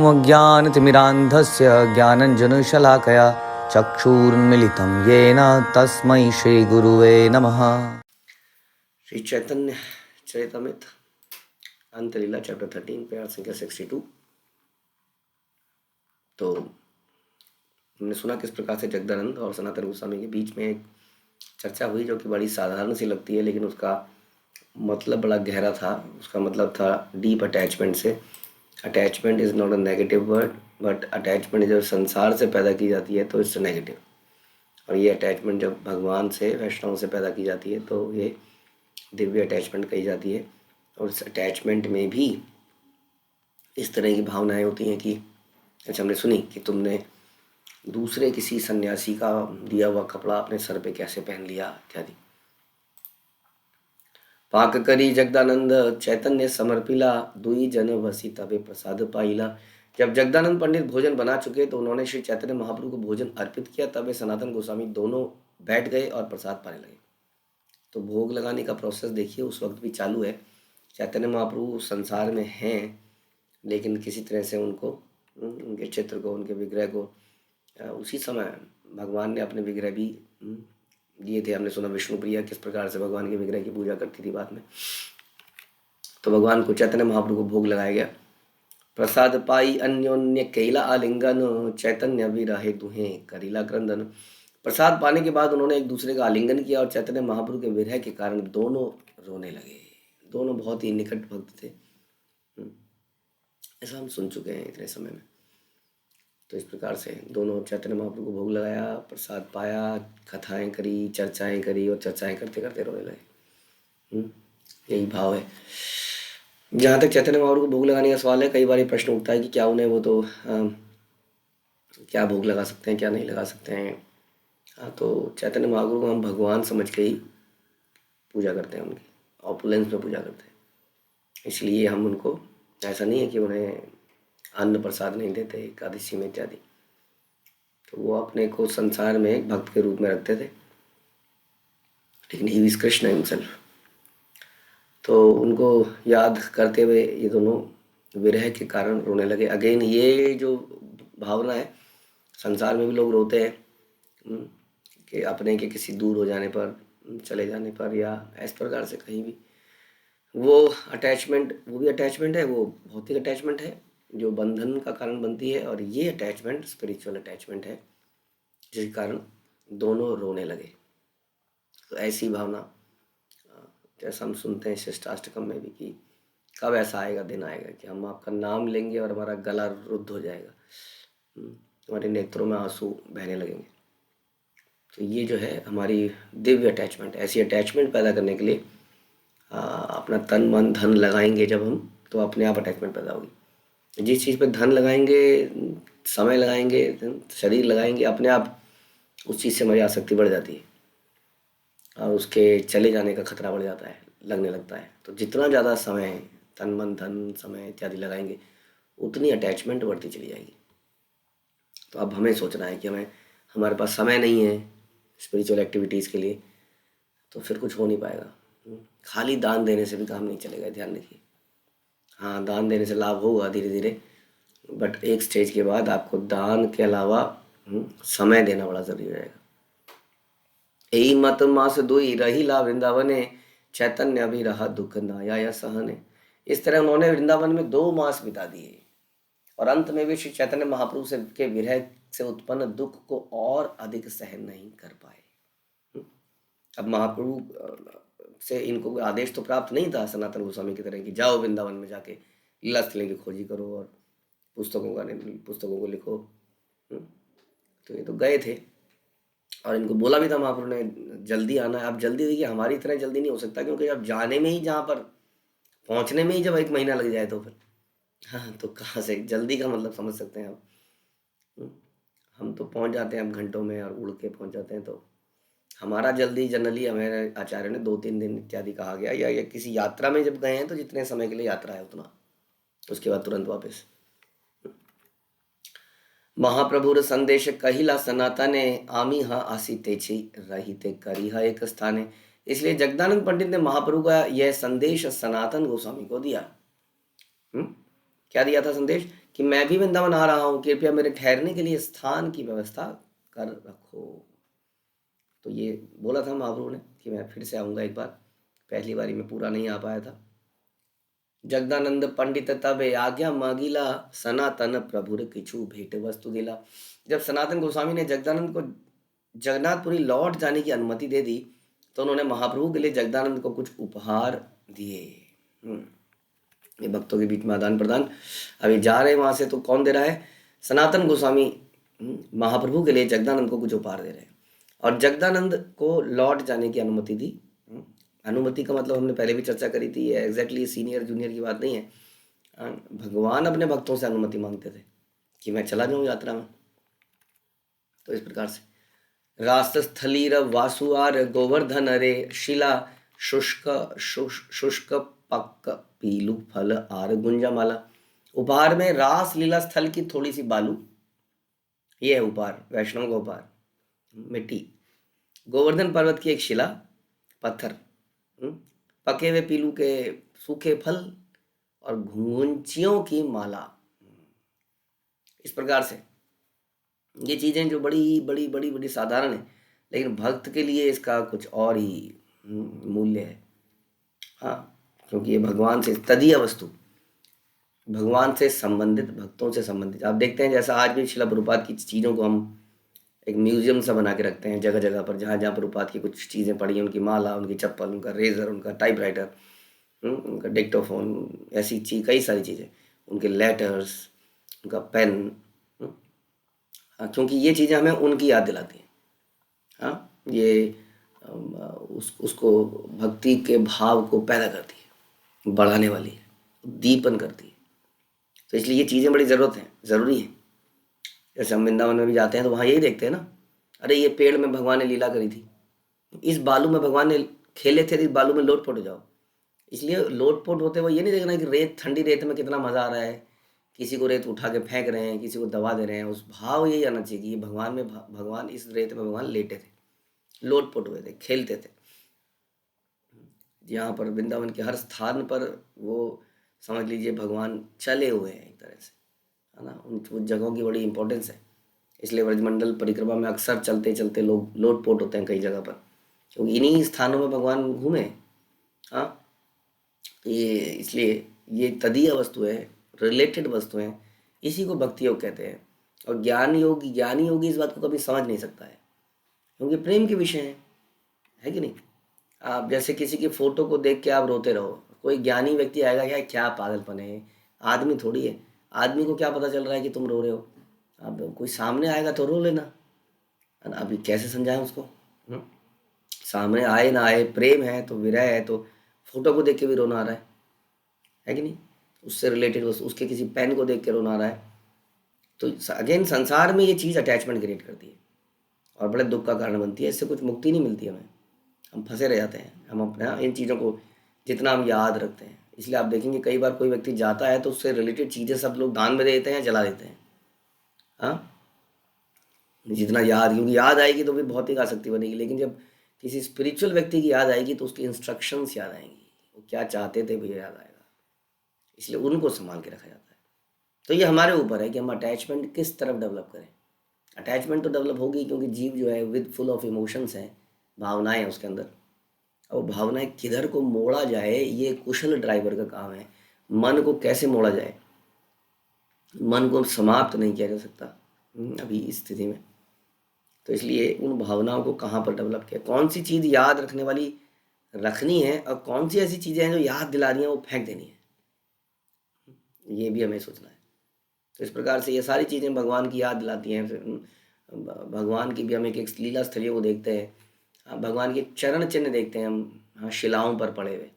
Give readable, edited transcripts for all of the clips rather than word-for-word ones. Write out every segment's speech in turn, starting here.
अज्ञानतिमिरान्धस्य ज्ञानञ्जनशलाकया चक्षुरुन्मीलितं येन तस्मै श्रीगुरुवे नमः। Shri Chaitanya Charitamrita अंतलीला chapter 13 pair संख्या 62। तो हमने सुना किस प्रकार से जगदानंद और सनातन गोस्वामी के बीच में एक चर्चा हुई जो कि बड़ी साधारण सी लगती है, लेकिन उसका मतलब बड़ा गहरा था। उसका मतलब था डीप अटैचमेंट से। Attachment is not a negative word, but attachment जब संसार से पैदा की जाती है तो इट्स नेगेटिव, और ये अटैचमेंट जब भगवान से, वैष्णव से पैदा की जाती है तो ये दिव्य अटैचमेंट कही जाती है। और इस अटैचमेंट में भी इस तरह की भावनाएं होती हैं कि अच्छा, हमने सुनी कि तुमने दूसरे किसी सन्यासी का दिया हुआ कपड़ा अपने सर पे कैसे पहन लिया इत्यादि। पाक करी जगदानंद चैतन्य समर्पिला, दुई जन वसी तबे प्रसाद पाइला। जब जगदानंद पंडित भोजन बना चुके तो उन्होंने श्री चैतन्य महाप्रभु को भोजन अर्पित किया। तबे सनातन गोस्वामी दोनों बैठ गए और प्रसाद पाने लगे। तो भोग लगाने का प्रोसेस देखिए उस वक्त भी चालू है। चैतन्य महाप्रभु संसार में हैं, लेकिन किसी तरह से उनको, उनके चित्र को, उनके विग्रह को उसी समय भगवान ने अपने विग्रह भी दिए थे। हमने सुना विष्णु प्रिया किस प्रकार से भगवान के विग्रह की पूजा करती थी बाद में। तो भगवान को, चैतन्य महाप्रभु को भोग लगाया गया। प्रसाद पाई अन्योन्य कैला आलिंगन, चैतन्य भी रहे दुहे करीला क्रंदन। प्रसाद पाने के बाद उन्होंने एक दूसरे का आलिंगन किया और चैतन्य महाप्रभु के विरह के कारण दोनों रोने लगे। दोनों बहुत ही निकट भक्त थे। ऐसा हम सुन चुके हैं इतने समय में। तो इस प्रकार से दोनों चैतन्य महाप्रभु को भोग लगाया, प्रसाद पाया, कथाएं करी, चर्चाएं करी, और चर्चाएं करते करते रोने लगे। यही भाव है। जहाँ तक चैतन्य महाप्रभु को भोग लगाने का सवाल है, कई बार ये प्रश्न उठता है कि क्या उन्हें वो तो क्या भोग लगा सकते हैं, क्या नहीं लगा सकते हैं। तो चैतन्य महाप्रभु को हम भगवान समझ के ही पूजा करते हैं, उनकी ऑपुलेंस में पूजा करते हैं। इसलिए हम उनको, ऐसा नहीं है कि उन्हें अन्न प्रसाद नहीं देते एकादशी में इत्यादि। तो वो अपने को संसार में एक भक्त के रूप में रखते थे, लेकिन ही इज कृष्ण हिमसेल्फ। तो उनको याद करते हुए ये दोनों विरह के कारण रोने लगे। अगेन ये जो भावना है, संसार में भी लोग रोते हैं कि अपने के किसी दूर हो जाने पर, चले जाने पर, या इस प्रकार से कहीं भी। वो अटैचमेंट, वो भी अटैचमेंट है, वो भौतिक अटैचमेंट है जो बंधन का कारण बनती है, और ये अटैचमेंट स्पिरिचुअल अटैचमेंट है जिसके कारण दोनों रोने लगे। तो ऐसी भावना जैसा हम सुनते हैं शिष्टाष्टकम में भी कि कब ऐसा आएगा, दिन आएगा कि हम आपका नाम लेंगे और हमारा गला रुद्ध हो जाएगा, हमारे नेत्रों में आंसू बहने लगेंगे। तो ये जो है हमारी दिव्य अटैचमेंट। ऐसी अटैचमेंट पैदा करने के लिए अपना तन मन धन लगाएंगे जब हम, तो अपने आप अटैचमेंट पैदा होगी। जिस चीज़ पे धन लगाएंगे, समय लगाएंगे, शरीर लगाएंगे, अपने आप उस चीज़ से हमारी आसक्ति बढ़ जाती है और उसके चले जाने का खतरा बढ़ जाता है, लगने लगता है। तो जितना ज़्यादा समय, तन मन धन समय इत्यादि लगाएंगे, उतनी अटैचमेंट बढ़ती चली जाएगी। तो अब हमें सोचना है कि हमारे पास समय नहीं है स्पिरिचुअल एक्टिविटीज़ के लिए, तो फिर कुछ हो नहीं पाएगा। खाली दान देने से भी काम नहीं चलेगा, ध्यान रखिए। हाँ, दान देने से लाभ होगा धीरे धीरे, बट एक स्टेज के बाद आपको दान के अलावा समय देना बड़ा ज़रूरी रहेगा। यही मत मास दुई रही ला वृंदावने, चैतन्य भी रहा दुख नाया सहने। इस तरह उन्होंने वृंदावन में 2 मास बिता दिए, और अंत में भी श्री चैतन्य महाप्रभु से के विरह से उत्पन्न दुख को और अधिक सहन नहीं कर पाए। अब महाप्रभु से इनको आदेश तो प्राप्त नहीं था सनातन गोस्वामी की तरह कि जाओ वृंदावन में जाके लीला स्थलों की खोजी करो और पुस्तकों को लिखो। तो ये तो गए थे, और इनको बोला भी था महाप्रभु ने जल्दी आना है। आप जल्दी देखिए, हमारी तरह जल्दी नहीं हो सकता, क्योंकि अब जाने में ही, जहाँ पर पहुँचने में ही जब 1 महीना लग जाए तो फिर हाँ, तो कहाँ से जल्दी का मतलब समझ सकते हैं आप। हम तो पहुँच जाते हैं अब घंटों में, और उड़ के पहुँच जाते हैं। तो हमारा जल्दी जनरली, हमारे आचार्य ने 2-3 दिन इत्यादि कहा गया, या किसी यात्रा में जब गए हैं तो जितने समय के लिए यात्रा है उतना, उसके बाद तुरंत वापस। महाप्रभुर संदेश कहिला सनातने, आमी हा आसी तेछी रहिते करी हा एक स्थाने। इसलिए जगदानंद पंडित ने महाप्रभु का यह संदेश सनातन गोस्वामी को दिया। क्या दिया था संदेश? कि मैं भी वृंदावन आ रहा हूँ, कृपया मेरे ठहरने के लिए स्थान की व्यवस्था कर रखो। तो ये बोला था महाप्रभु ने कि मैं फिर से आऊँगा एक बार, पहली बारी में पूरा नहीं आ पाया था। जगदानंद पंडित तब आज्ञा मांगिला, सनातन प्रभुर किछु भेंट वस्तु दिला। जब सनातन गोस्वामी ने जगदानंद को जगन्नाथपुरी लौट जाने की अनुमति दे दी, तो उन्होंने महाप्रभु के लिए जगदानंद को कुछ उपहार दिए। ये भक्तों के बीच में आदान प्रदान अभी जा रहे हैं वहां से, तो कौन दे रहा है? सनातन गोस्वामी महाप्रभु के लिए जगदानंद को कुछ उपहार दे रहे हैं, और जगदानंद को लौट जाने की अनुमति दी। अनुमति का मतलब हमने पहले भी चर्चा करी थी, ये एग्जैक्टली सीनियर जूनियर की बात नहीं है। भगवान अपने भक्तों से अनुमति मांगते थे कि मैं चला जाऊं यात्रा में। तो इस प्रकार से रास्तस्थलीर वासुआर गोवर्धन रे शिला शुष्क शुष्क पक्क पीलू फल आर गुंजामाला। उपहार में रास लीला स्थल की थोड़ी सी बालू, ये है उपहार, वैष्णव का उपहार, मिट्टी। गोवर्धन पर्वत की एक शिला, पत्थर, पके हुए पीलू के सूखे फल, और घुंचियों की माला। इस प्रकार से ये चीजें जो बड़ी बड़ी बड़ी बड़ी साधारण है, लेकिन भक्त के लिए इसका कुछ और ही मूल्य है। हाँ, क्योंकि ये भगवान से तदीय वस्तु, भगवान से संबंधित, भक्तों से संबंधित। आप देखते हैं जैसा आज भी शिला प्रभुपाद की चीज़ों को हम एक म्यूजियम सा बना के रखते हैं जगह जगह पर, जहाँ जहाँ प्रभुपाद की कुछ चीज़ें पड़ी हैं, उनकी माला, उनकी चप्पल, उनका रेजर, उनका टाइपराइटर, उनका डिक्टोफोन, ऐसी चीज कई सारी चीज़ें, उनके लेटर्स, उनका पेन। क्योंकि ये चीज़ें हमें उनकी याद दिलाती हैं। हाँ, ये उसको भक्ति के भाव को पैदा करती है, बढ़ाने वाली है, दीपन करती है। तो इसलिए ये चीज़ें बड़ी ज़रूरी हैं। जैसे हम वृंदावन में भी जाते हैं तो वहाँ यही देखते हैं ना, अरे ये पेड़ में भगवान ने लीला करी थी, इस बालू में भगवान ने खेले थे, इस बालू में लोटपोट हो जाओ। इसलिए लोटपोट होते हुए ये नहीं देखना कि रेत, ठंडी रेत में कितना मज़ा आ रहा है, किसी को रेत उठा के फेंक रहे हैं, किसी को दबा दे रहे हैं। उस भाव यही आना चाहिए कि भगवान में, भगवान इस रेत में भगवान लेटे थे, लोटपोट हुए थे, खेलते थे। यहाँ पर वृंदावन के हर स्थान पर वो समझ लीजिए भगवान चले हुए हैं एक तरह से, है ना। उन जगहों की बड़ी इंपॉर्टेंस है। इसलिए ब्रजमंडल परिक्रमा में अक्सर चलते चलते लोग लोटपोट होते हैं कई जगह पर, क्योंकि इन्हीं स्थानों में भगवान घूमे। हाँ, ये इसलिए ये तदीय वस्तु है, रिलेटेड वस्तु है, इसी को भक्ति योग कहते हैं। और ज्ञानी योगी इस बात को कभी समझ नहीं सकता है, क्योंकि प्रेम के विषय है कि नहीं। आप जैसे किसी की फोटो को देख के आप रोते रहो, कोई ज्ञानी व्यक्ति आएगा, क्या पागलपन है, आदमी थोड़ी है, आदमी को क्या पता चल रहा है कि तुम रो रहे हो। अब कोई सामने आएगा तो रो लेना, है ना। अभी कैसे समझाएं उसको? सामने आए ना आए, प्रेम है तो विरह है, तो फोटो को देख के भी रोना आ रहा है कि नहीं। उससे रिलेटेड उसके किसी पेन को देख के रोना आ रहा है। तो अगेन संसार में ये चीज़ अटैचमेंट क्रिएट करती है और बड़े दुख का कारण बनती है। इससे कुछ मुक्ति नहीं मिलती हमें, हम फंसे रह जाते हैं। हम अपने इन चीज़ों को जितना हम याद रखते हैं, इसलिए आप देखेंगे कई बार कोई व्यक्ति जाता है तो उससे रिलेटेड चीज़ें सब लोग दान में दे देते हैं या जला देते हैं। हाँ, जितना याद, क्योंकि याद आएगी तो भी भौतिक आसक्ति बनेगी, लेकिन जब किसी स्पिरिचुअल व्यक्ति की याद आएगी तो उसकी इंस्ट्रक्शंस याद आएंगी, वो क्या चाहते थे भैया याद आएगा। इसलिए उनको संभाल के रखा जाता है। तो ये हमारे ऊपर है कि हम अटैचमेंट किस तरफ डेवलप करें। अटैचमेंट तो डेवलप होगी क्योंकि जीव जो है विद फुल ऑफ इमोशंस है, भावनाएं हैं उसके अंदर, और भावनाएं किधर को मोड़ा जाए ये कुशल ड्राइवर का काम है। मन को कैसे मोड़ा जाए, मन को समाप्त नहीं किया जा सकता अभी इस स्थिति में। तो इसलिए उन भावनाओं को कहाँ पर डेवलप किया, कौन सी चीज़ याद रखने वाली रखनी है और कौन सी ऐसी चीज़ें हैं जो याद दिला रही हैं वो फेंक देनी है, ये भी हमें सोचना है। तो इस प्रकार से ये सारी चीज़ें भगवान की याद दिलाती हैं। फिर भगवान की भी हम एक लीला स्थलियों को देखते हैं, भगवान के चरण चिन्ह देखते हैं हम, शिलाओं पर पड़े हुए,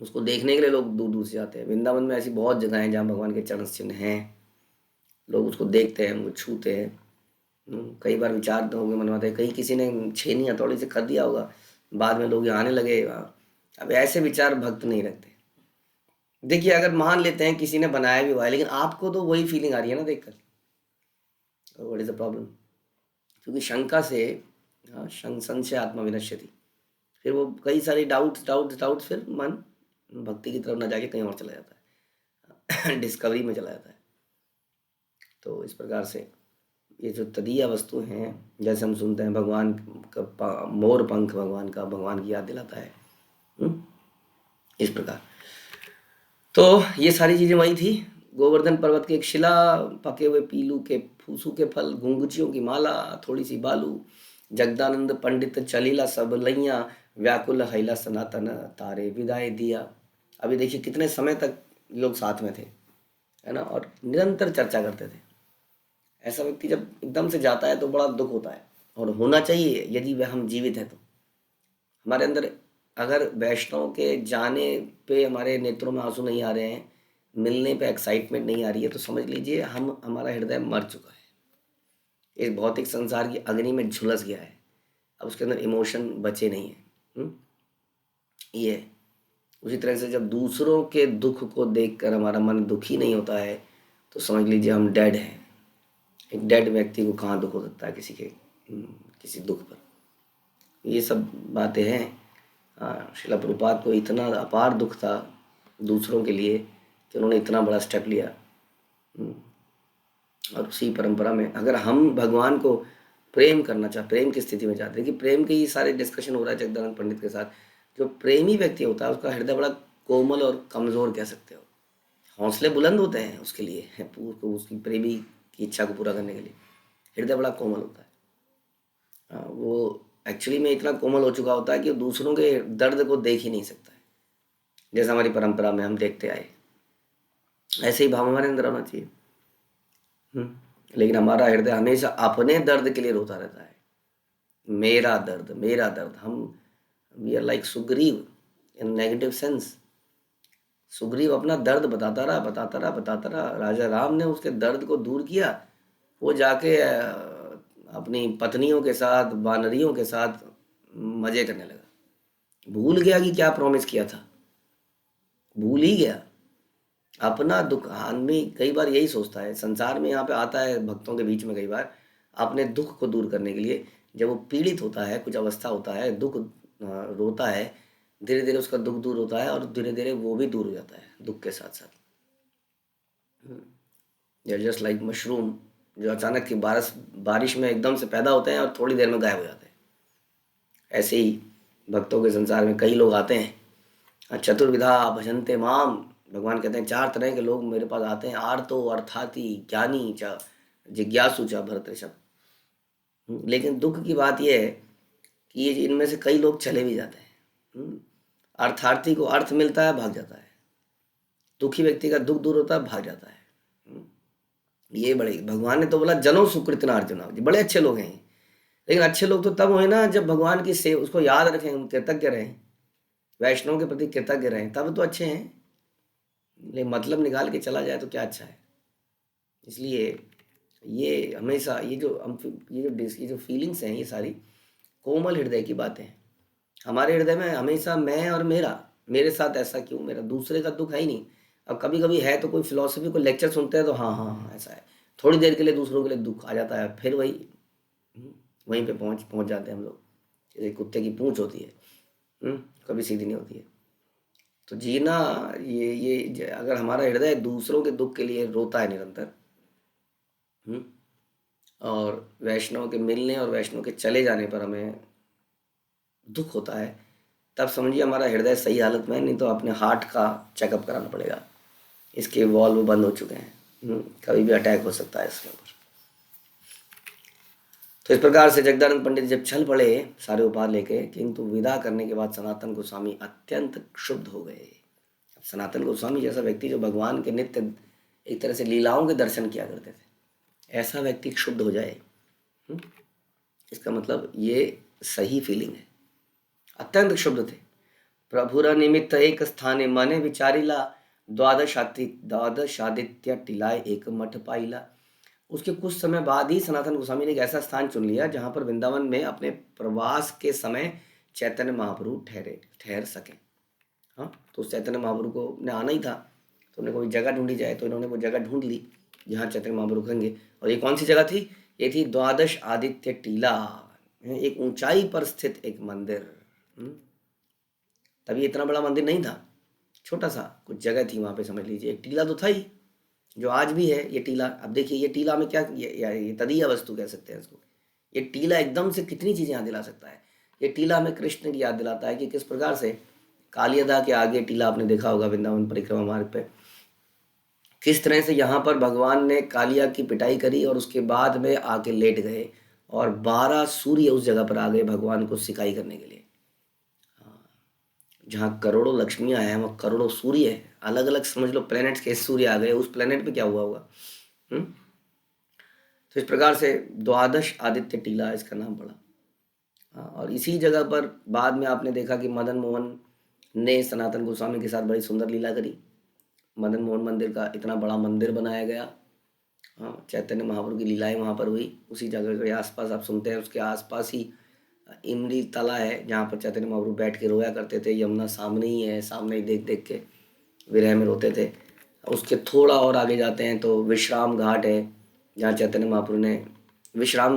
उसको देखने के लिए लोग दूर दूर से आते हैं। वृंदावन में ऐसी बहुत जगह हैं जहाँ भगवान के चरण चिन्ह हैं, लोग उसको देखते हैं, उनको छूते हैं। कई बार विचार तो होंगे मनवाते हैं, कहीं किसी ने छेनी हथौड़ी से कर दिया होगा, बाद में लोग यहाँ आने लगे। अब ऐसे विचार भक्त नहीं रखते। देखिए, अगर मान लेते हैं किसी ने बनाया भी हुआ है, लेकिन आपको तो वही फीलिंग आ रही है ना देखकर, व्हाट इज द प्रॉब्लम? क्योंकि शंका से संशय आत्मा विनश्यति, फिर वो कई सारे डाउट्स, फिर मन भक्ति की तरफ ना जाके कहीं और चला जाता है। डिस्कवरी में चला जाता है। तो इस प्रकार से ये जो तदीय वस्तु हैं, जैसे हम सुनते हैं भगवान का मोर पंख भगवान की याद दिलाता है। इस प्रकार तो ये सारी चीज़ें वही थी। गोवर्धन पर्वत की एक शिला, पके हुए पीलू के फूसू के फल, घुंघचियों की माला, थोड़ी सी बालू, जगदानंद पंडित चलीला सब लैया, व्याकुल हैला सनातन तारे विदाई दिया। अभी देखिए कितने समय तक लोग साथ में थे, है ना, और निरंतर चर्चा करते थे। ऐसा व्यक्ति जब एकदम से जाता है तो बड़ा दुख होता है, और होना चाहिए यदि वह हम जीवित हैं तो। हमारे अंदर अगर वैष्णव के जाने पे हमारे नेत्रों में आंसू नहीं आ रहे हैं, मिलने पे एक्साइटमेंट नहीं आ रही है, तो समझ लीजिए हमारा हृदय मर चुका है, इस भौतिक संसार की अग्नि में झुलस गया है, अब उसके अंदर इमोशन बचे नहीं है। ये है। उसी तरह से जब दूसरों के दुख को देखकर हमारा मन दुखी नहीं होता है, तो समझ लीजिए हम डेड हैं। एक डेड व्यक्ति को कहाँ दुख हो सकता है किसी के किसी दुख पर। ये सब बातें हैं। श्रील प्रभुपाद को इतना अपार दुख था दूसरों के लिए कि उन्होंने इतना बड़ा स्टेप लिया। और उसी परंपरा में अगर हम भगवान को प्रेम करना चाहते, प्रेम की स्थिति में चाहते हैं, कि प्रेम के ही सारे डिस्कशन हो रहा है जगदानंद पंडित के साथ। जो प्रेमी व्यक्ति होता है उसका हृदय बड़ा कोमल और कमज़ोर कह सकते हो, हौसले बुलंद होते हैं उसके लिए, उसकी प्रेमी की इच्छा को पूरा करने के लिए हृदय बड़ा कोमल होता है। वो एक्चुअली में इतना कोमल हो चुका होता है कि दूसरों के दर्द को देख ही नहीं सकता है, जैसा हमारी परंपरा में हम देखते आए। ऐसे ही भाव हमारे अंदर होना चाहिए। लेकिन हमारा हृदय हमेशा अपने दर्द के लिए रोता रहता है, मेरा दर्द मेरा दर्द। हम we are like Sugriv in negative sense. Sugriv अपना दर्द बताता रहा। राजा राम ने उसके दर्द को दूर किया। वो जाके अपनी पत्नियों के साथ, वानरियों के साथ मजे करने लगा। भूल गया कि क्या प्रॉमिस किया था, भूल ही गया अपना दुख। आदमी कई बार यही सोचता है, संसार में यहाँ पे आता है भक्तों के बीच में कई बार अपने दुख को दूर करने के लिए। जब वो पीड़ित होता है, कुछ अवस्था होता है, दुख रोता है, धीरे धीरे उसका दुख दूर होता है, और धीरे धीरे वो भी दूर हो जाता है दुख के साथ साथ। जस्ट लाइक मशरूम, जो अचानक की बारिश में एकदम से पैदा होते हैं और थोड़ी देर में गायब हो जाते हैं। ऐसे ही भक्तों के संसार में कई लोग आते हैं, चतुर्विधा भजन्ते माम। भगवान कहते हैं 4 तरह के लोग मेरे पास आते हैं, आर्तो अर्थाती ज्ञानी च जिज्ञासु च भरत ऋषभ। लेकिन दुख की बात यह है कि ये इनमें से कई लोग चले भी जाते हैं। अर्थार्थी को अर्थ मिलता है, भाग जाता है। दुखी व्यक्ति का दुख दूर होता है, भाग जाता है। ये बड़े, भगवान ने तो बोला जनो सुकृतना अर्जुना, बड़े अच्छे लोग हैं। लेकिन अच्छे लोग तो तब हुए ना जब भगवान की सेवा, उसको याद रखें, कृतज्ञ रहें, वैष्णव के प्रति कृतज्ञ रहें, तब तो अच्छे हैं। लेकिन मतलब निकाल के चला जाए तो क्या अच्छा है। इसलिए ये हमेशा ये जो फीलिंग्स हैं, ये सारी कोमल हृदय की बातें हैं। हमारे हृदय में हमेशा मैं और मेरे साथ ऐसा क्यों, मेरा दूसरे का दुख है ही नहीं। अब कभी कभी है तो कोई फिलोसफी को लेक्चर सुनते हैं तो हाँ ऐसा है, थोड़ी देर के लिए दूसरों के लिए दुख आ जाता है, फिर वहीं पे पहुंच जाते हैं हम लोग। जैसे कुत्ते की पूंछ होती है, कभी सीधी नहीं होती है। तो जीना ये अगर हमारा हृदय दूसरों के दुख के लिए रोता है निरंतर, और वैष्णव के मिलने और वैष्णव के चले जाने पर हमें दुख होता है, तब समझिए हमारा हृदय सही हालत में है। नहीं तो अपने हार्ट का चेकअप कराना पड़ेगा, इसके वॉल्व बंद हो चुके हैं, कभी भी अटैक हो सकता है इसके ऊपर। तो इस प्रकार से जगदानंद पंडित जब चल पड़े सारे उपहार लेके, किंतु विदा करने के बाद सनातन गोस्वामी अत्यंत क्षुब्ध हो गए। अब सनातन गोस्वामी जैसा व्यक्ति जो भगवान के नित्य एक तरह से लीलाओं के दर्शन किया करते थे, ऐसा व्यक्ति क्षुब्ध हो जाए, इसका मतलब ये सही फीलिंग है। अत्यंत क्षुब्ध थे। प्रभुर निमित्त एक स्थाने मने विचारिला, द्वादशादित्य टिलाए एक मठ पाइला। उसके कुछ समय बाद ही सनातन गोस्वामी ने एक ऐसा स्थान चुन लिया जहाँ पर वृंदावन में अपने प्रवास के समय चैतन्य महाप्रभु ठहर सके। हाँ, तो उस चैतन्य महाप्रभु को ने आना ही था, तो उन्हें कोई जगह ढूंढी जाए, तो इन्होंने वो जगह ढूंढ ली जहाँ चैतन्य महाप्रभु रहेंगे। और ये कौन सी जगह थी? ये थी द्वादश आदित्य टीला, एक ऊंचाई पर स्थित एक मंदिर। तभी इतना बड़ा मंदिर नहीं था, छोटा सा कुछ जगह थी वहाँ पे, समझ लीजिए एक टीला तो था ही, जो आज भी है ये टीला। अब देखिए ये टीला में क्या, ये तदीय वस्तु कह सकते हैं इसको। ये टीला एकदम से कितनी चीज़ें याद दिला सकता है। ये टीला हमें कृष्ण की याद दिलाता है कि किस प्रकार से कालियदा के आगे टीला, आपने देखा होगा वृंदावन परिक्रमा मार्ग पे, किस तरह से यहाँ पर भगवान ने कालिया की पिटाई करी और उसके बाद में आके लेट गए, और 12 सूर्य उस जगह पर आ गए भगवान को सिकाई करने के लिए। जहाँ करोड़ों लक्ष्मियाँ हैं वहाँ करोड़ों सूर्य है, अलग अलग समझ लो प्लेनेट्स के सूर्य आ गए, उस प्लेनेट पे क्या हुआ होगा। हम्म? तो इस प्रकार से द्वादश आदित्य टीला इसका नाम पड़ा। हाँ, और इसी जगह पर बाद में आपने देखा कि मदन मोहन ने सनातन गोस्वामी के साथ बड़ी सुंदर लीला करी। मदन मोहन मंदिर का इतना बड़ा मंदिर बनाया गया। हाँ, चैतन्य महाप्रभु की लीलाएं वहाँ पर हुई। उसी जगह के आसपास आप सुनते हैं, उसके आसपास ही इमली तला है जहाँ पर चैतन्य महाप्रभु बैठ के रोया करते थे। यमुना सामने ही है, सामने ही देख देख के विरह में रोते थे। उसके थोड़ा और आगे जाते हैं तो विश्राम घाट है, जहाँ चैतन्य महाप्रभु ने विश्राम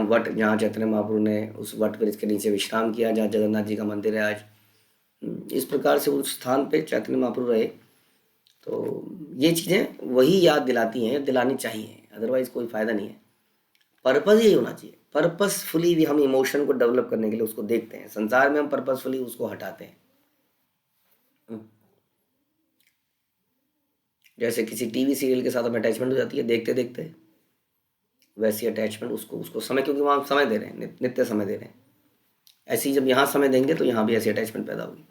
वट, जहाँ चैतन्य महाप्रभु ने उस वट वृक्ष के नीचे विश्राम किया, जहाँ जगन्नाथ जी का मंदिर है आज। इस प्रकार से उस स्थान पे चैतन्य महाप्रभु रहे। तो ये चीज़ें वही याद दिलाती हैं, दिलानी चाहिए, अदरवाइज कोई फ़ायदा नहीं है। पर्पज़ यही होना चाहिए, पर्पसफुली भी हम इमोशन को डेवलप करने के लिए उसको देखते हैं। संसार में हम पर्पसफुली उसको हटाते हैं। जैसे किसी टीवी सीरियल के साथ हमें अटैचमेंट हो जाती है देखते देखते, वैसी अटैचमेंट उसको उसको समय, क्योंकि वहाँ समय दे रहे हैं, नित्य समय दे रहे हैं। ऐसे ही जब यहाँ समय देंगे तो यहाँ भी ऐसी अटैचमेंट पैदा होगी।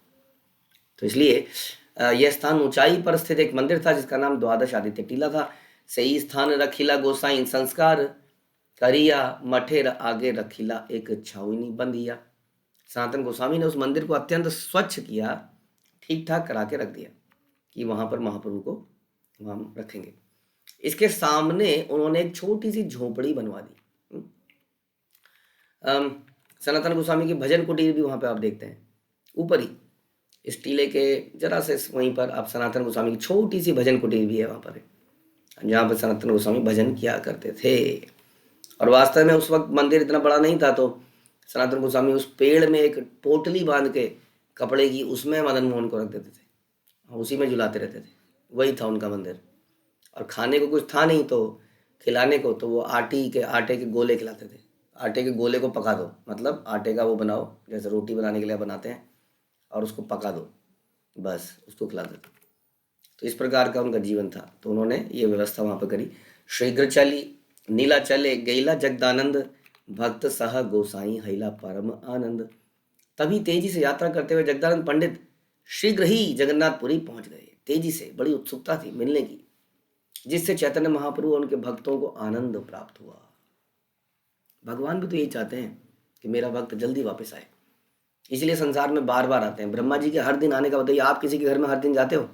तो इसलिए यह स्थान ऊंचाई पर स्थित एक मंदिर था जिसका नाम द्वादश आदित्य टीला था। सही स्थान रखिला गोसाई संस्कार करिया, मठेर आगे रखिला एक छावनी बंदिया। सनातन गोस्वामी ने उस मंदिर को अत्यंत स्वच्छ किया, ठीक ठाक करा के रख दिया कि वहाँ पर महाप्रभु को वहाँ रखेंगे। इसके सामने उन्होंने एक छोटी सी झोपड़ी बनवा दी। सनातन गोस्वामी की भजन कुटीर भी वहाँ पे आप देखते हैं, ऊपर ही इस टीले के जरा से वहीं पर आप सनातन गोस्वामी की छोटी सी भजन कुटीर भी है वहाँ पर, जहाँ पर सनातन गोस्वामी भजन किया करते थे। और वास्तव में उस वक्त मंदिर इतना बड़ा नहीं था, तो सनातन गोस्वामी उस पेड़ में एक पोटली बांध के कपड़े की, उसमें मदन मोहन को रख देते थे, उसी में झुलाते रहते थे। वही था उनका मंदिर। और खाने को कुछ था नहीं तो खिलाने को, तो वो आटे के गोले खिलाते थे। आटे के गोले को पका दो, मतलब आटे का वो बनाओ जैसे रोटी बनाने के लिए बनाते हैं, और उसको पका दो, बस उसको खिला देते। तो इस प्रकार का उनका जीवन था। तो उन्होंने ये व्यवस्था वहाँ पर करी। शीघ्र चली नीला चले गैला जगदानंद, भक्त सह गोसाई हैला परम आनंद। तभी तेजी से यात्रा करते हुए जगदानंद पंडित शीघ्र ही जगन्नाथपुरी पहुंच गए। तेजी से, बड़ी उत्सुकता थी मिलने की, जिससे चैतन्य महाप्रभु और उनके भक्तों को आनंद प्राप्त हुआ। भगवान भी तो यही चाहते हैं कि मेरा भक्त जल्दी वापस आए, इसलिए संसार में बार बार आते हैं। ब्रह्मा जी के हर दिन आने का बताइए, आप किसी के घर में हर दिन जाते हो?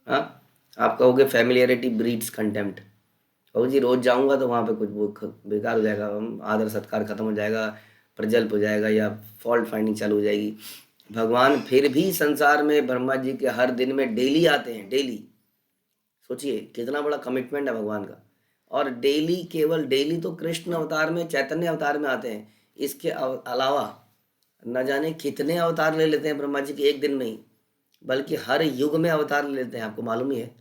हाँ, आप कहोगे फैमिलियरिटी ब्रीड्स कंटेम्प्ट। कहो जी रोज जाऊंगा तो वहाँ पे कुछ वो बेकार हो जाएगा, आदर सत्कार खत्म हो जाएगा, प्रजल्प हो जाएगा, या फॉल्ट फाइंडिंग चालू हो जाएगी। भगवान फिर भी संसार में ब्रह्मा जी के हर दिन में डेली आते हैं, डेली। सोचिए कितना बड़ा कमिटमेंट है भगवान का। और डेली, केवल डेली तो कृष्ण अवतार में, चैतन्य अवतार में आते हैं, इसके अलावा न जाने कितने अवतार ले लेते हैं ब्रह्मा जी के एक दिन में ही, बल्कि हर युग में अवतार ले लेते हैं। आपको मालूम ही है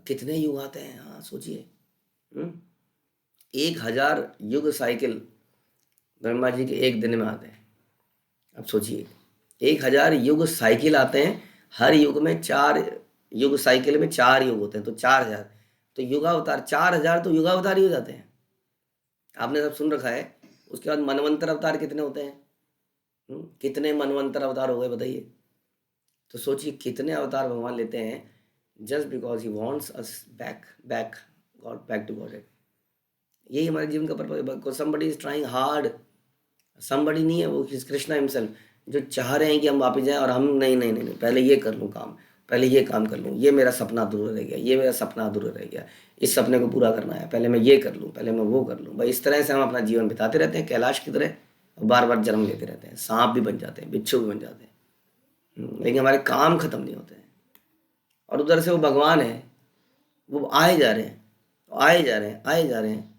कितने युग आते हैं। हाँ सोचिए, 1000 युग साइकिल ब्रह्मा जी के एक दिन में आते हैं। अब सोचिए 1000 युग साइकिल आते हैं, हर युग में 4 युग साइकिल में 4 युग होते हैं, तो 4000, तो युगावतार 4000 तो युगावतार ही हो जाते हैं। आपने सब सुन रखा है। उसके बाद मनवंतर अवतार कितने होते हैं? कितने मनवंतर अवतार हो गए बताइए। तो सोचिए कितने अवतार भगवान लेते हैं, just because he wants us back to God. यही हमारे जीवन का पर्पज है। Somebody is trying hard, somebody नहीं है, वो कृष्णा हिमसेल्फ, जो चाह रहे हैं कि हम वापस जाएं, और हम नहीं नहीं नहीं, नहीं पहले ये कर लूँ काम, पहले ये काम कर लूँ, ये मेरा सपना अधूरा रह गया, ये मेरा सपना अधूरा रह गया, इस सपने को पूरा करना है, पहले मैं ये कर लूँ, पहले मैं वो कर लूँ। भाई इस तरह से हम अपना जीवन बिताते रहते हैं कैलाश की तरह, बार बार जन्म लेते रहते हैं, सांप भी बन जाते हैं, बिच्छू भी बन जाते हैं, लेकिन हमारे काम खत्म नहीं होते हैं। और उधर से वो भगवान है, वो आए जा रहे हैं, आए जा रहे हैं, आए जा रहे हैं,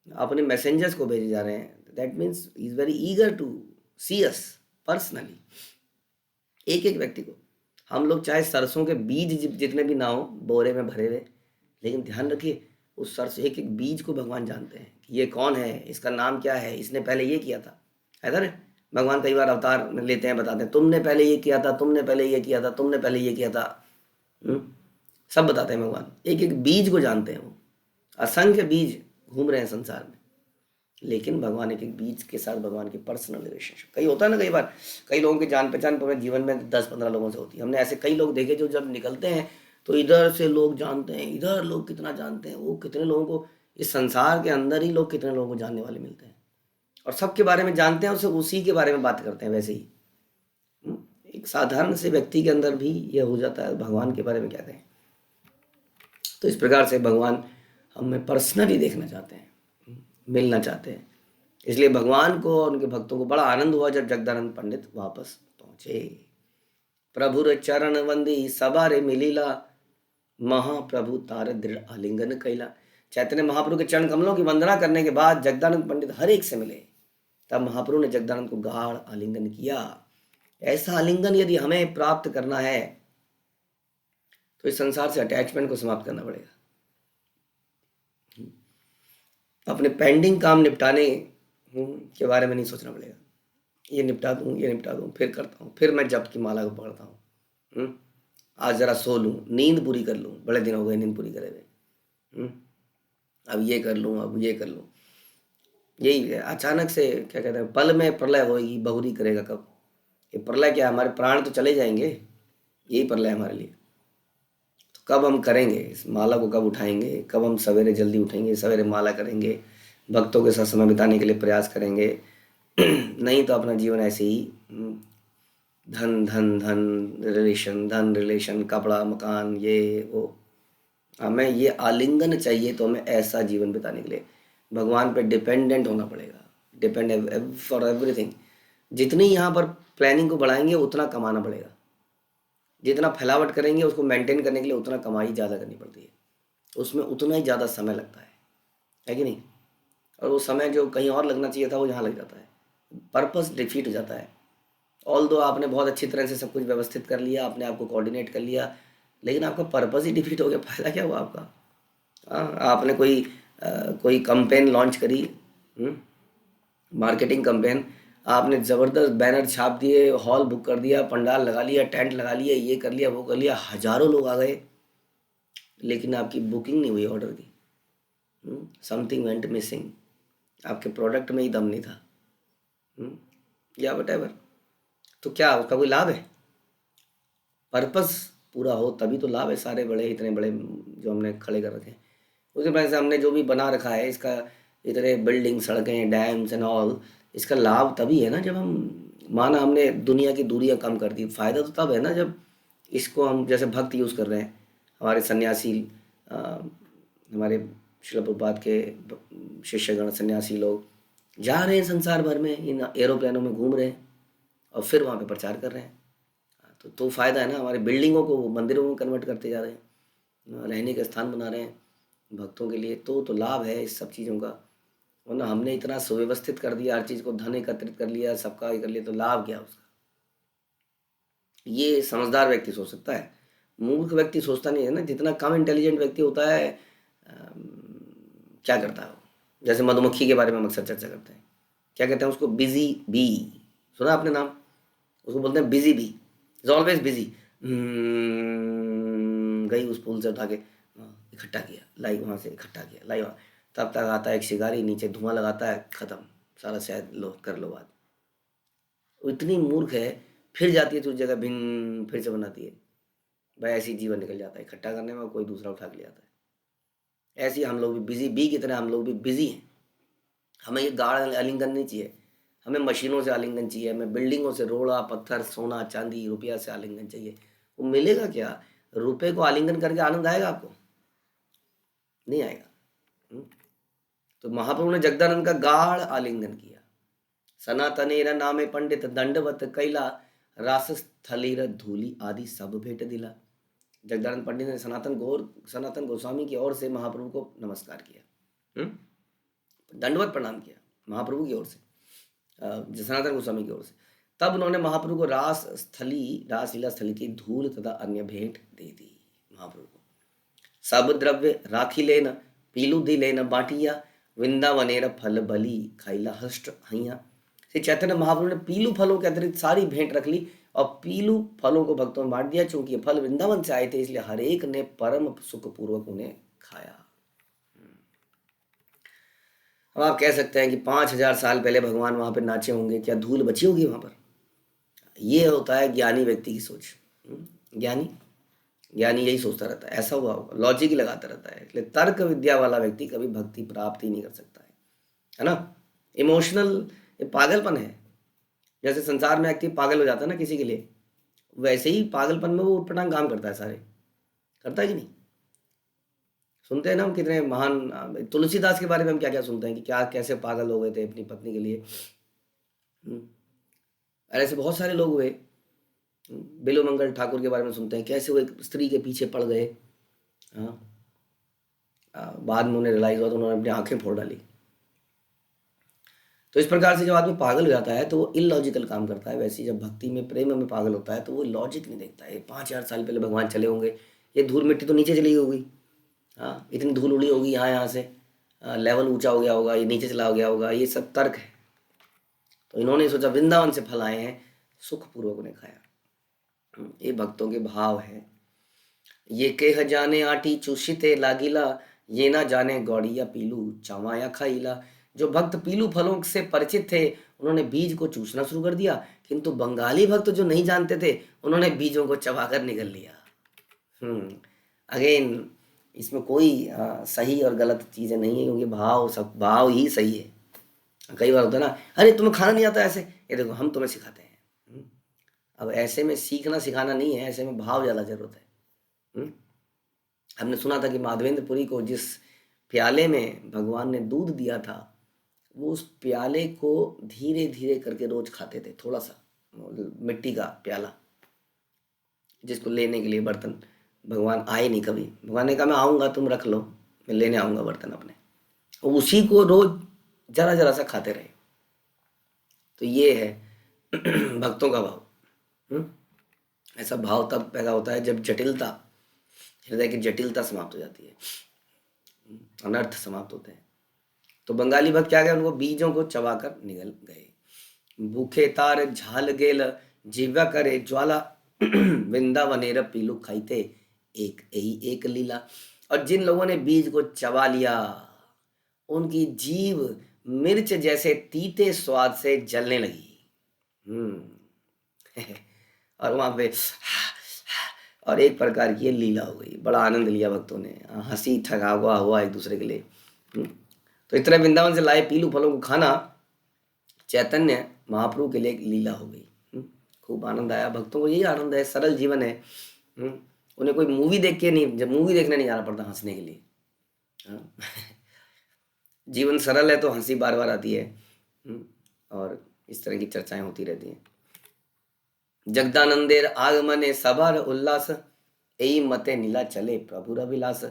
अपने मैसेंजर्स को भेजे जा रहे हैं। That means he is very eager to see us personally. एक एक व्यक्ति को। हम लोग चाहे सरसों के बीज जितने भी ना हो बोरे में भरे हुए, लेकिन ध्यान रखिए उस सरसों एक एक बीज को भगवान जानते हैं कि ये कौन है, इसका नाम क्या है, इसने पहले ये किया था। ऐसा ना, भगवान कई बार अवतार लेते हैं, बताते हैं तुमने पहले ये किया था, तुमने पहले ये किया था, तुमने पहले ये किया था। हम्म, सब बताते हैं भगवान, एक एक बीज को जानते हैं वो। असंख्य बीज घूम रहे हैं संसार में, लेकिन भगवान एक एक बीज के साथ भगवान की पर्सनल रिलेशनशिप। कई होता है ना, कई बार कई लोगों की जान पहचान पूरे जीवन में 10-15 लोगों से होती है। हमने ऐसे कई लोग देखे जो जब निकलते हैं तो इधर से लोग जानते हैं, इधर लोग कितना जानते हैं, वो कितने लोगों को इस संसार के अंदर ही लोग कितने लोगों को जानने वाले मिलते हैं और सबके बारे में जानते हैं, उससे उसी के बारे में बात करते हैं। वैसे ही एक साधारण से व्यक्ति के अंदर भी ये हो जाता है, भगवान के बारे में क्या कहें। तो इस प्रकार से भगवान हमें पर्सनली देखना चाहते हैं, मिलना चाहते हैं। इसलिए भगवान को और उनके भक्तों को बड़ा आनंद हुआ जब जगदानंद पंडित वापस पहुंचे। प्रभुर चरण वंदी सबारे मिलीला, महाप्रभु तार दृढ़ आलिंगन कैला। चैतन्य महाप्रभु के चरण कमलों की वंदना करने के बाद जगदानंद पंडित हर एक से मिले। तब महाप्रभु ने जगदानंद को गाढ़ आलिंगन किया। ऐसा आलिंगन यदि हमें प्राप्त करना है तो इस संसार से अटैचमेंट को समाप्त करना पड़ेगा। अपने पेंडिंग काम निपटाने के बारे में नहीं सोचना पड़ेगा, ये निपटा दूँ, ये निपटा दूँ, फिर करता हूँ, फिर मैं जप की माला को पकड़ता हूँ, आज ज़रा सो लूँ, नींद पूरी कर लूँ, बड़े दिन हो गए नींद पूरी करे हुए, अब ये कर लूँ, अब ये कर लूँ। यही है, अचानक से क्या कहते हैं, पल में प्रलय होगी, बहुरी करेगा कब। ये प्रलय क्या, हमारे प्राण तो चले जाएंगे, यही प्रलय हमारे लिए। तो कब हम करेंगे इस माला को, कब उठाएंगे, कब हम सवेरे जल्दी उठेंगे, सवेरे माला करेंगे, भक्तों के साथ समय बिताने के लिए प्रयास करेंगे। नहीं तो अपना जीवन ऐसे ही धन धन धन रिलेशन, धन रिलेशन, कपड़ा मकान, ये वो। हमें ये आलिंगन चाहिए तो हमें ऐसा जीवन बिताने के लिए भगवान पे डिपेंडेंट होना पड़ेगा, डिपेंड फॉर एवरीथिंग। जितनी यहाँ पर प्लानिंग को बढ़ाएंगे उतना कमाना पड़ेगा, जितना फैलावट करेंगे उसको मेंटेन करने के लिए उतना कमाई ज़्यादा करनी पड़ती है, उसमें उतना ही ज़्यादा समय लगता है कि नहीं। और वो समय जो कहीं और लगना चाहिए था वो यहाँ लग जाता है, पर्पस डिफीट हो जाता है। ऑल दो आपने बहुत अच्छी तरह से सब कुछ व्यवस्थित कर लिया, अपने आप को कोऑर्डिनेट कर लिया, लेकिन आपका पर्पस ही डिफीट हो गया, फायदा क्या हुआ आपका। आपने कोई कंपेन लॉन्च करी, मार्केटिंग कंपेन, आपने ज़बरदस्त बैनर छाप दिए, हॉल बुक कर दिया, पंडाल लगा लिया, टेंट लगा लिया, ये कर लिया, वो कर लिया, हजारों लोग आ गए, लेकिन आपकी बुकिंग नहीं हुई ऑर्डर की। समथिंग वेंट मिसिंग, आपके प्रोडक्ट में ही दम नहीं था, या वट। तो क्या उसका कोई लाभ है? पर्पस पूरा हो तभी तो लाभ है। सारे बड़े इतने बड़े जो हमने खड़े कर रखे हैं, उसी वजह से हमने जो भी बना रखा है, इसका इतने बिल्डिंग, सड़कें, डैम्स एंड ऑल, इसका लाभ तभी है ना जब हम, माना हमने दुनिया की दूरियां कम कर दी, फायदा तो तब है ना जब इसको हम जैसे भक्त यूज़ कर रहे हैं। हमारे सन्यासी, हमारे शिला प्रभुपाद के शिष्यगण सन्यासी लोग जा रहे हैं संसार भर में, इन एरोप्लेनों में घूम रहे हैं और फिर वहाँ पे प्रचार कर रहे हैं। तो फ़ायदा है ना, हमारी बिल्डिंगों को वो मंदिरों में कन्वर्ट करते जा रहे हैं, रहने का स्थान बना रहे हैं भक्तों के लिए। तो लाभ है इस सब चीज़ों का। वरना हमने इतना सुव्यवस्थित कर दिया, हर चीज़ को धन एकत्रित कर लिया, सबका ये कर लिया, तो लाभ क्या उसका। ये समझदार व्यक्ति सोच सकता है, मूर्ख व्यक्ति सोचता नहीं है ना। जितना कम इंटेलिजेंट व्यक्ति होता है, क्या करता है वो, जैसे मधुमक्खी के बारे में हम अक्सर चर्चा करते हैं, क्या कहते हैं उसको, बिजी बी। सुना आपने नाम, उसको बोलते हैं busy bee, is always busy. गई उस पुल से उठा के इकट्ठा किया, लाई वहाँ से इकट्ठा किया, लाई वहाँ, तब तक आता है एक शिकारी, नीचे धुआं लगाता है, ख़त्म सारा, शायद लो कर लो बात। वो इतनी मूर्ख है, फिर जाती है तो उस जगह भिन्न फिर से बनाती है। भाई ऐसी जीवन निकल जाता है, इकट्ठा करने में कोई दूसरा उठा के ले आता है। ऐसे ही हम लोग भी बिजी बी की तरह हम लोग भी बिजी हैं। हमें ये गाढ़ आलिंगन नहीं चाहिए, हमें मशीनों से आलिंगन चाहिए, हमें बिल्डिंगों से, रोड़ा पत्थर सोना चांदी रुपया से आलिंगन चाहिए। वो मिलेगा क्या? रुपए को आलिंगन करके आनंद आएगा आपको? नहीं आएगा। तो महाप्रभु ने जगदानंद का गाढ़ आलिंगन किया। सनातनेर नामे पंडित दंडवत कैला, रास स्थलीर धूलि आदि सब भेंट दिला। जगदानंद पंडित ने सनातन गोस्वामी की ओर से महाप्रभु को नमस्कार किया, दंडवत प्रणाम किया महाप्रभु की ओर से, सनातन गोस्वामी की ओर से। तब उन्होंने महाप्रभु को रासलीला स्थली की धूल तथा अन्य भेंट दे दी। महाप्रभु को सब द्रव्य राखी लेना, पीलू दी लेना बाटिया, वृंदावनेर फल बली खाइला हष्ट हैया। श्री चैतन्य महाप्रभु ने पीलू फलों के अतिरिक्त सारी भेंट रख ली और पीलू फलों को भक्तों में बांट दिया। चूंकि ये फल वृंदावन से आए थे, इसलिए हर एक ने परम सुख पूर्वक उन्हें खाया। अब आप कह सकते हैं कि 5000 साल पहले भगवान वहां पर नाचे होंगे, क्या धूल बची होगी वहां पर? ये होता है ज्ञानी व्यक्ति की सोच। ज्ञानी यही सोचता रहता है, ऐसा हुआ होगा, लॉजिक ही लगाता रहता है। इसलिए तर्क विद्या वाला व्यक्ति कभी भक्ति प्राप्त ही नहीं कर सकता है ना। इमोशनल ये पागलपन है। जैसे संसार में व्यक्ति पागल हो जाता है ना किसी के लिए, वैसे ही पागलपन में वो उठपटांग काम करता है सारे। करता है कि नहीं? सुनते हैं ना हम कितने महान तुलसीदास के बारे में हम क्या क्या सुनते हैं कि क्या कैसे पागल हो गए थे अपनी पत्नी के लिए। ऐसे बहुत सारे लोग हुए। बिलोमंगल ठाकुर के बारे में सुनते हैं कैसे वो एक स्त्री के पीछे पड़ गए। बाद में उन्हें रियलाइज हुआ तो उन्होंने अपनी आंखें फोड़ डाली। तो इस प्रकार से जब आदमी पागल हो जाता है तो वो इलॉजिकल काम करता है। वैसे जब भक्ति में प्रेम में पागल होता है तो वो लॉजिक नहीं देखता है। 5000 साल पहले भगवान चले होंगे, ये धूल मिट्टी तो नीचे चली होगी। इतनी धूल उड़ी होगी यहाँ से, लेवल ऊंचा हो गया होगा, ये नीचे चला गया होगा। ये सब तर्क है। तो इन्होंने सोचा वृंदावन से फल आए हैं, सुखपूर्वक उन्हें खाया। ये भक्तों के भाव है। ये केह जाने आटी चूषिते लागिला, ये ना जाने गौड़िया पीलू चावाया खाईला। जो भक्त पीलू फलों से परिचित थे उन्होंने बीज को चूसना शुरू कर दिया, किंतु बंगाली भक्त जो नहीं जानते थे उन्होंने बीजों को चबाकर निगल लिया। अगेन इसमें कोई सही और गलत चीजें नहीं है, क्योंकि भाव ही सही है। कई बार होता है ना, अरे तुम्हें खाना नहीं आता ऐसे, ये देखो हम तुम्हें सिखाते हैं। अब ऐसे में सीखना सिखाना नहीं है, ऐसे में भाव ज़्यादा जरूरत है। हमने सुना था कि माधवेंद्रपुरी को जिस प्याले में भगवान ने दूध दिया था, वो उस प्याले को धीरे धीरे करके रोज खाते थे। थोड़ा सा मिट्टी का प्याला, जिसको लेने के लिए बर्तन भगवान आए नहीं कभी। भगवान ने कहा मैं आऊँगा, तुम रख लो, मैं लेने आऊँगा बर्तन अपने। उसी को रोज जरा जरा सा खाते रहे। तो ये है भक्तों का भाव। ऐसा भाव तब पैदा होता है जब जटिलता, हृदय की जटिलता समाप्त हो जाती है, अनर्थ समाप्त होते हैं। तो बंगाली भक्त क्या गए, उनको बीजों को चबाकर निगल गए। भूखे तार झाल गेल जीवा करे ज्वाला, वृंदावनेर पीलू खाईते एक यही एक लीला। और जिन लोगों ने बीज को चबा लिया उनकी जीव मिर्च जैसे तीते स्वाद से जलने लगी। और वहां पे और एक प्रकार की लीला हो गई। बड़ा आनंद लिया भक्तों ने, हंसी ठगावा हुआ एक दूसरे के लिए। तो इतने वृंदावन से लाए पीलू फलों को खाना चैतन्य महाप्रभु के लिए एक लीला हो गई। खूब आनंद आया भक्तों को। यही आनंद है, सरल जीवन है। उन्हें कोई मूवी देख के नहीं, जब मूवी देखने नहीं जाना पड़ता हंसने के लिए। जीवन सरल है तो हंसी बार बार आती है। और इस तरह की चर्चाएं होती रहती हैं। जगदानंदेर आगमने सबर उल्लास, यही मते नीला चले प्रभुर अभिलाष।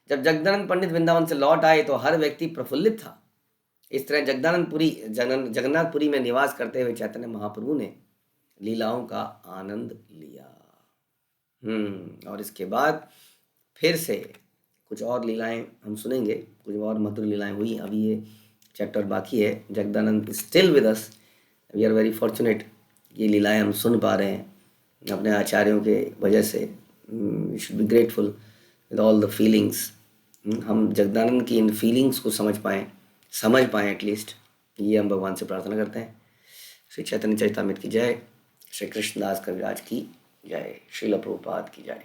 जब जगदानंद पंडित वृंदावन से लौट आए तो हर व्यक्ति प्रफुल्लित था। इस तरह जगन्नाथपुरी में निवास करते हुए चैतन्य महाप्रभु ने लीलाओं का आनंद लिया। और इसके बाद फिर से कुछ और लीलाएं हम सुनेंगे, कुछ और मधुर लीलाएं हुई। अभी ये चैप्टर बाकी है। Jagdanand still with us, we are very fortunate. ये लीलाएं हम सुन पा रहे हैं अपने आचार्यों के वजह से। We should be grateful with all the feelings. हम जगदानंद की इन फीलिंग्स को समझ पाएँ एटलीस्ट, ये हम भगवान से प्रार्थना करते हैं। श्री चैतन्य चरितामृत की जय, श्री कृष्णदास कविराज की जय, श्रील प्रभुपाद की जय।